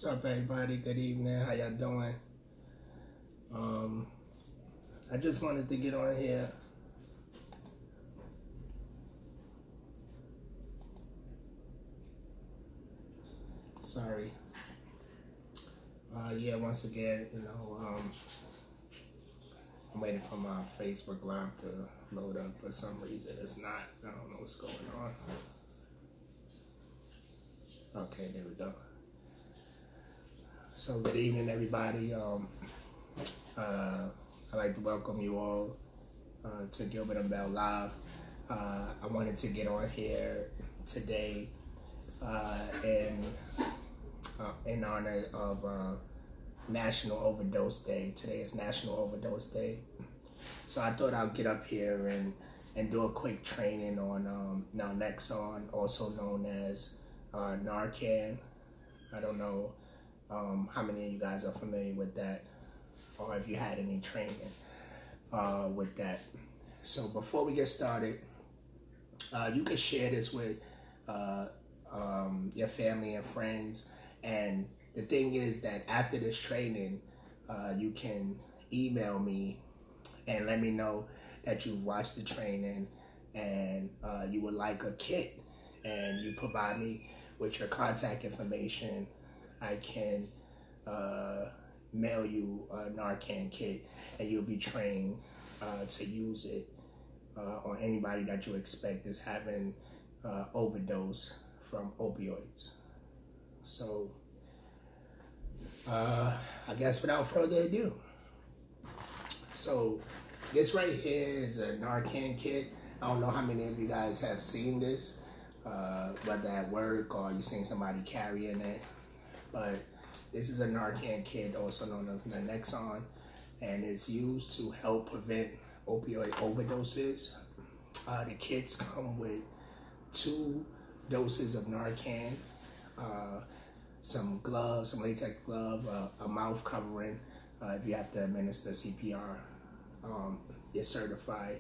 What's up, everybody? Good evening. How y'all doing? I just wanted to get on here. Sorry. Yeah, once again, I'm waiting for my Facebook Live to load up. For some reason, it's not. I don't know what's going on. Okay, there we go. So, good evening, everybody. I'd like to welcome you all to Gilbert and Bell Live. I wanted to get on here today in honor of National Overdose Day. Today is National Overdose Day. So I thought I'd get up here and do a quick training on naloxone, also known as Narcan. I don't know how many of you guys are familiar with that, or if you had any training with that. So before we get started, you can share this with your family and friends. And the thing is that after this training, you can email me and let me know that you've watched the training and you would like a kit, and you provide me with your contact information. I can mail you a Narcan kit, and you'll be trained to use it on anybody that you expect is having overdose from opioids. So I guess without further ado, so this right here is a Narcan kit. I don't know how many of you guys have seen this, whether at work or you've seen somebody carrying it, but this is a Narcan kit, also known as naloxone, and it's used to help prevent opioid overdoses. The kits come with 2 doses of Narcan, some gloves, some latex glove, a mouth covering if you have to administer CPR, your certified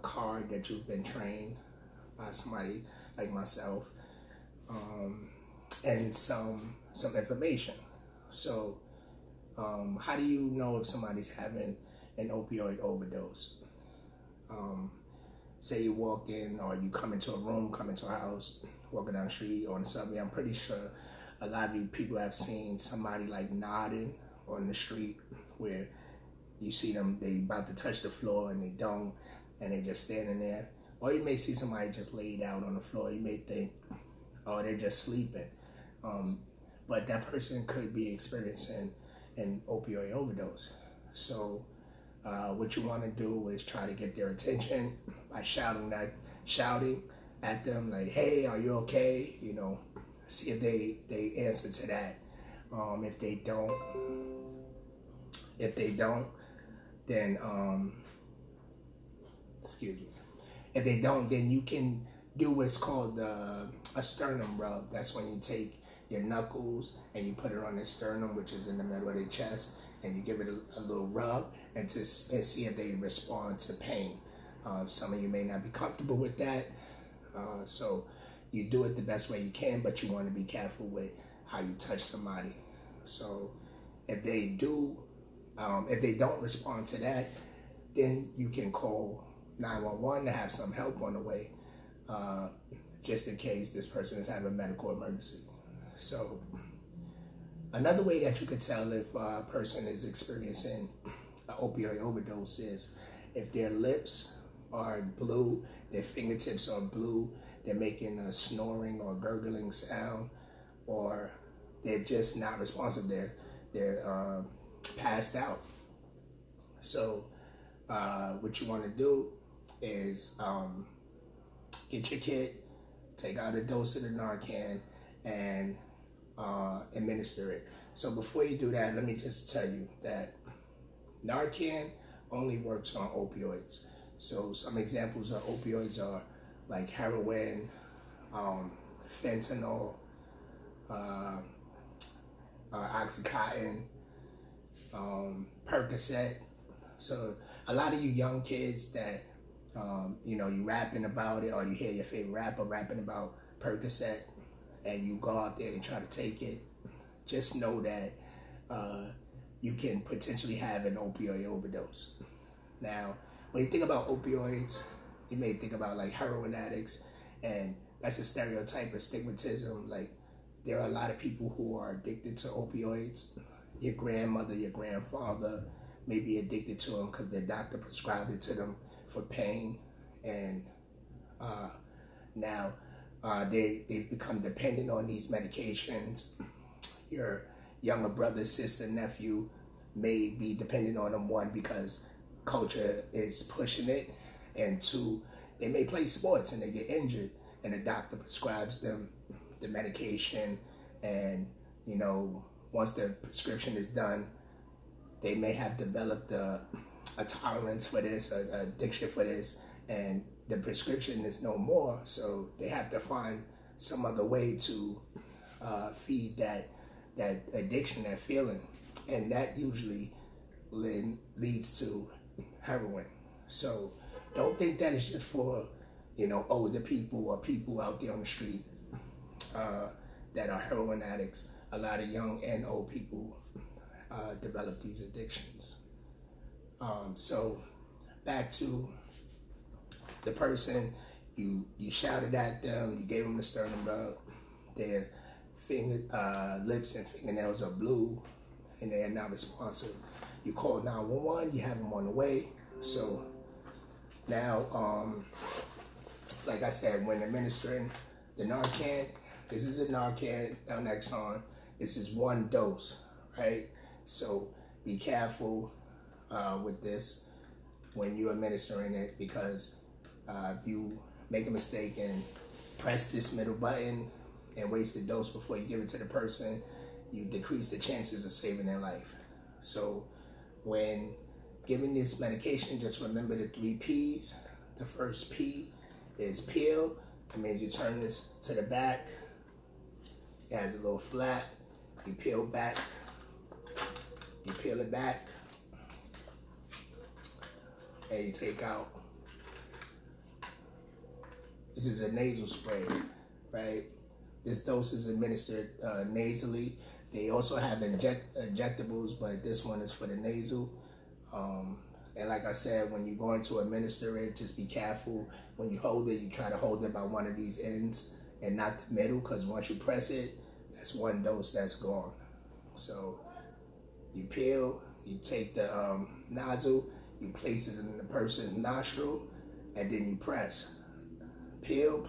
card that you've been trained by somebody like myself, and some information. So how do you know if somebody's having an opioid overdose? Say you walk in, or you come into a room, come into a house, walking down the street or on the subway. I'm pretty sure a lot of you people have seen somebody like nodding on the street, where you see them, they about to touch the floor and they don't, and they just standing there. Or you may see somebody just laid out on the floor. You may think, oh, they're just sleeping. But that person could be experiencing an opioid overdose. So what you want to do is try to get their attention by shouting at them, like, hey, are you okay? You know, see if they answer to that. If they don't, then excuse me. If they don't, then you can do what's called a sternum rub. That's when you take your knuckles and you put it on their sternum, which is in the middle of their chest, and you give it a little rub and see if they respond to pain. Some of you may not be comfortable with that, so you do it the best way you can, but you want to be careful with how you touch somebody. So if they don't respond to that, then you can call 911 to have some help on the way, just in case this person is having a medical emergency. So another way that you could tell if a person is experiencing an opioid overdose is if their lips are blue, their fingertips are blue, they're making a snoring or gurgling sound, or they're just not responsive, they're passed out. So what you want to do is get your kit, take out a dose of the Narcan, and administer it. So before you do that, let me just tell you that Narcan only works on opioids. So some examples of opioids are like heroin, fentanyl, Oxycontin, Percocet. So a lot of you young kids that you rapping about it, or you hear your favorite rapper rapping about Percocet, and you go out there and try to take it, just know that you can potentially have an opioid overdose. Now, when you think about opioids, you may think about like heroin addicts, and that's a stereotype of stigmatism. Like, there are a lot of people who are addicted to opioids. Your grandmother, your grandfather may be addicted to them because their doctor prescribed it to them for pain, and now they've become dependent on these medications. Your younger brother, sister, nephew may be dependent on them, one, because culture is pushing it, and two, they may play sports and they get injured, and the doctor prescribes them the medication, and you know, once the prescription is done, they may have developed a tolerance for this, an addiction for this, and the prescription is no more, so they have to find some other way to feed that addiction, that feeling, and that usually leads to heroin. So don't think that it's just for, you know, older people or people out there on the street that are heroin addicts. A lot of young and old people develop these addictions. So back to the person, you shouted at them, you gave them the sternum rub, their lips and fingernails are blue, and they are not responsive. You call 911, you have them on the way. So now, like I said, when administering the Narcan, this is a Narcan naloxone. This is one dose, right? So be careful with this when you're administering it, because if you make a mistake and press this middle button and waste the dose before you give it to the person, you decrease the chances of saving their life. So when giving this medication, just remember the 3 P's. The first P is peel. That means you turn this to the back. It has a little flap. You peel back. You peel it back. And you take out. This is a nasal spray, right? This dose is administered nasally. They also have injectables, but this one is for the nasal. And like I said, when you're going to administer it, just be careful. When you hold it, you try to hold it by one of these ends and not the middle, because once you press it, that's one dose that's gone. So you peel, you take the nozzle, you place it in the person's nostril, and then you press. Peel,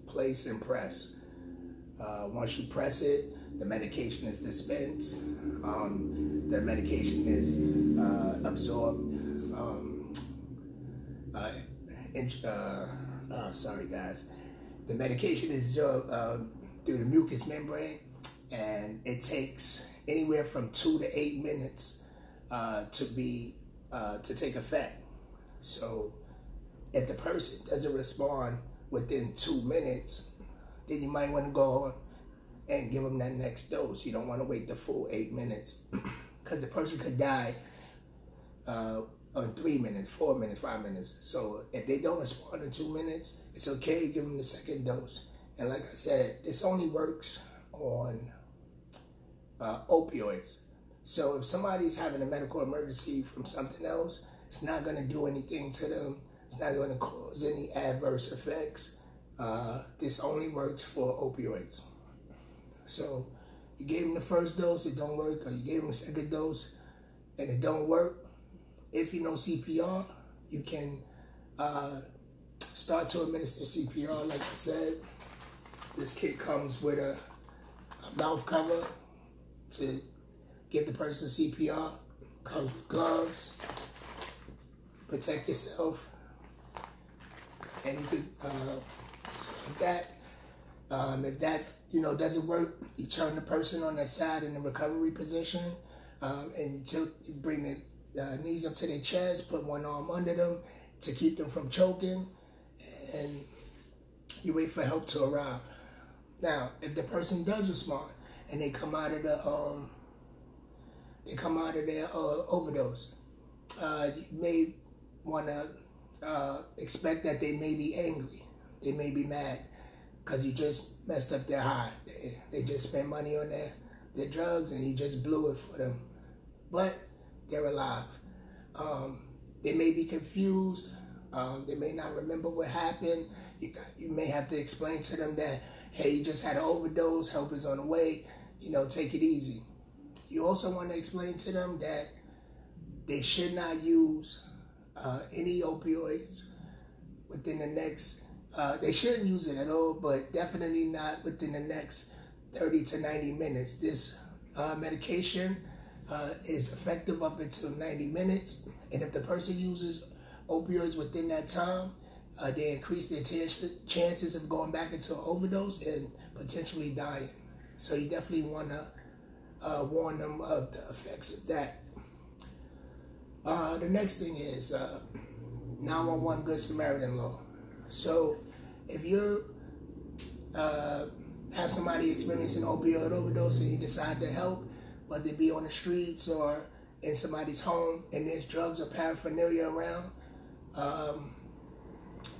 place, and press. Once you press it, the medication is dispensed. The medication is absorbed. Sorry guys. The medication is absorbed through the mucous membrane, and it takes anywhere from 2 to 8 minutes to take effect. So if the person doesn't respond within 2 minutes, then you might want to go on and give them that next dose. You don't want to wait the full 8 minutes, because the person could die on 3 minutes, 4 minutes, 5 minutes. So if they don't respond in 2 minutes, it's okay, give them the second dose. And like I said, this only works on opioids. So if somebody's having a medical emergency from something else, it's not going to do anything to them. It's not going to cause any adverse effects. This only works for opioids. So you gave them the first dose, it don't work, or you gave them the second dose and it don't work. If you know CPR, you can start to administer CPR. Like I said, this kit comes with a mouth cover to give the person CPR. Comes with gloves. Protect yourself. And you could start that. If that doesn't work, you turn the person on their side in the recovery position, and you bring the knees up to their chest, put one arm under them to keep them from choking, and you wait for help to arrive. Now, if the person does respond and they come out of their overdose, you may want to expect that they may be angry, they may be mad, because you just messed up their high. They just spent money on the drugs and he just blew it for them. But they're alive. They may be confused. They may not remember what happened. You may have to explain to them that, hey, you just had an overdose, help is on the way, take it easy. You also want to explain to them that they should not use any opioids within the next, they shouldn't use it at all, but definitely not within the next 30 to 90 minutes. This medication is effective up until 90 minutes. And if the person uses opioids within that time, they increase their chances of going back into an overdose and potentially dying. So you definitely want to warn them of the effects of that. The next thing is 911 Good Samaritan law. So if you have somebody experiencing opioid overdose and you decide to help, whether it be on the streets or in somebody's home and there's drugs or paraphernalia around,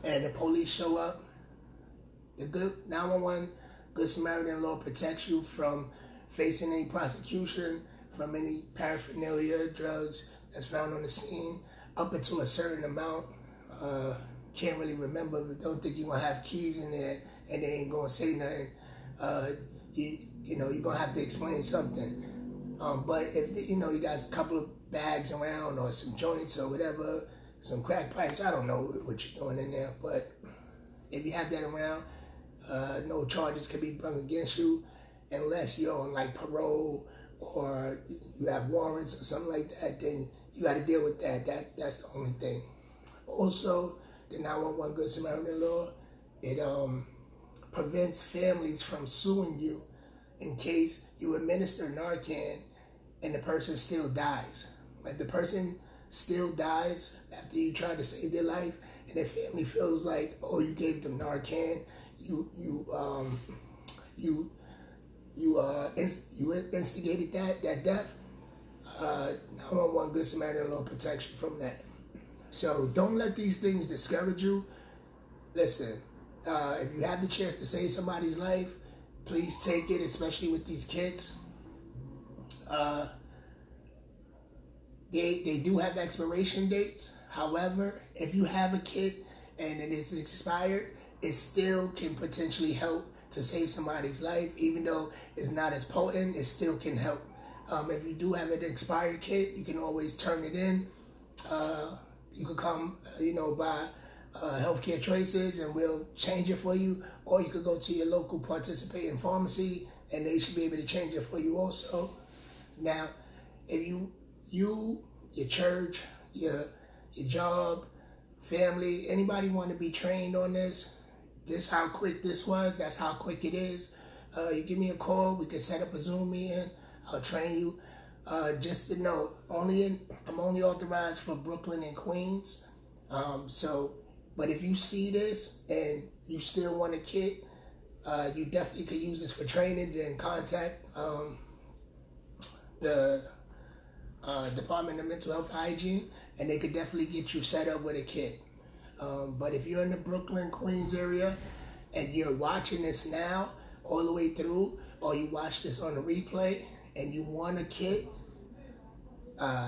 and the police show up, the 911 Good Samaritan law protects you from facing any prosecution, from any paraphernalia, drugs that's found on the scene, up until a certain amount. Can't really remember, but don't think you're going to have keys in there and they ain't going to say nothing. You're going to have to explain something. But if, you got a couple of bags around or some joints or whatever, some crack pipes, I don't know what you're doing in there, but if you have that around, no charges can be brought against you unless you're on like parole or you have warrants or something like that. Then you got to deal with that. That's the only thing. Also, the 911 Good Samaritan law, it prevents families from suing you in case you administer Narcan and the person still dies. Like the person still dies after you try to save their life, and their family feels like, oh, you gave them Narcan, you instigated that death. 911 Good Samaritan law protects you from that. So don't let these things discourage you. Listen, if you have the chance to save somebody's life, please take it, especially with these kids. They do have expiration dates. However, if you have a kit and it is expired, it still can potentially help to save somebody's life. Even though it's not as potent, it still can help. If you do have an expired kit, you can always turn it in. You could come, by Healthcare Choices and we'll change it for you. Or you could go to your local participating pharmacy and they should be able to change it for you also. Now, if your church, your job, family, anybody want to be trained on this how quick this was, that's how quick it is. You give me a call, we can set up a Zoom meeting, I'll train you. Just to know, I'm only authorized for Brooklyn and Queens. But if you see this and you still want a kit, you definitely could use this for training. Then contact the Department of Mental Health Hygiene, and they could definitely get you set up with a kit. But if you're in the Brooklyn, Queens area, and you're watching this now all the way through, or you watch this on a replay, and you want a kit,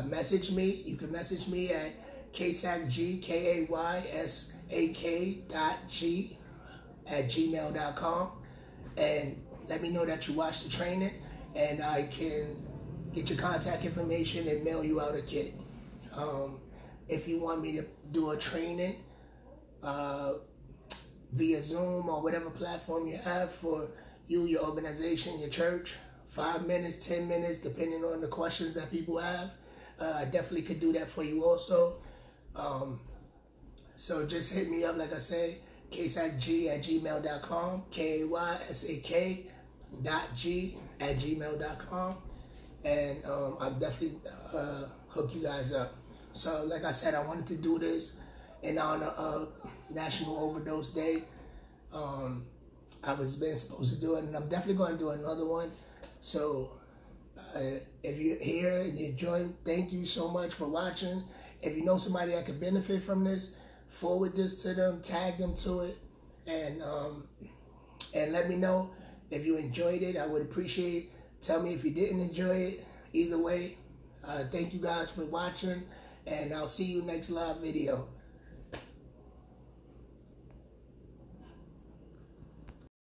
message me. You can message me at kaysak.g@gmail.com and let me know that you watched the training, and I can get your contact information and mail you out a kit. If you want me to do a training via Zoom or whatever platform you have for you, your organization, your church, 5 minutes, 10 minutes, depending on the questions that people have, I definitely could do that for you also. So just hit me up, like I say, kaysakg@gmail.com, kaysak.g@gmail.com, and I'll definitely hook you guys up. So like I said, I wanted to do this in honor of National Overdose Day. I was supposed to do it, and I'm definitely going to do another one. So if you're here and you're enjoying, thank you so much for watching. If you know somebody that could benefit from this, forward this to them, tag them to it, and let me know if you enjoyed it. I would appreciate Tell me if you didn't enjoy it. Either way, thank you guys for watching, and I'll see you next live video.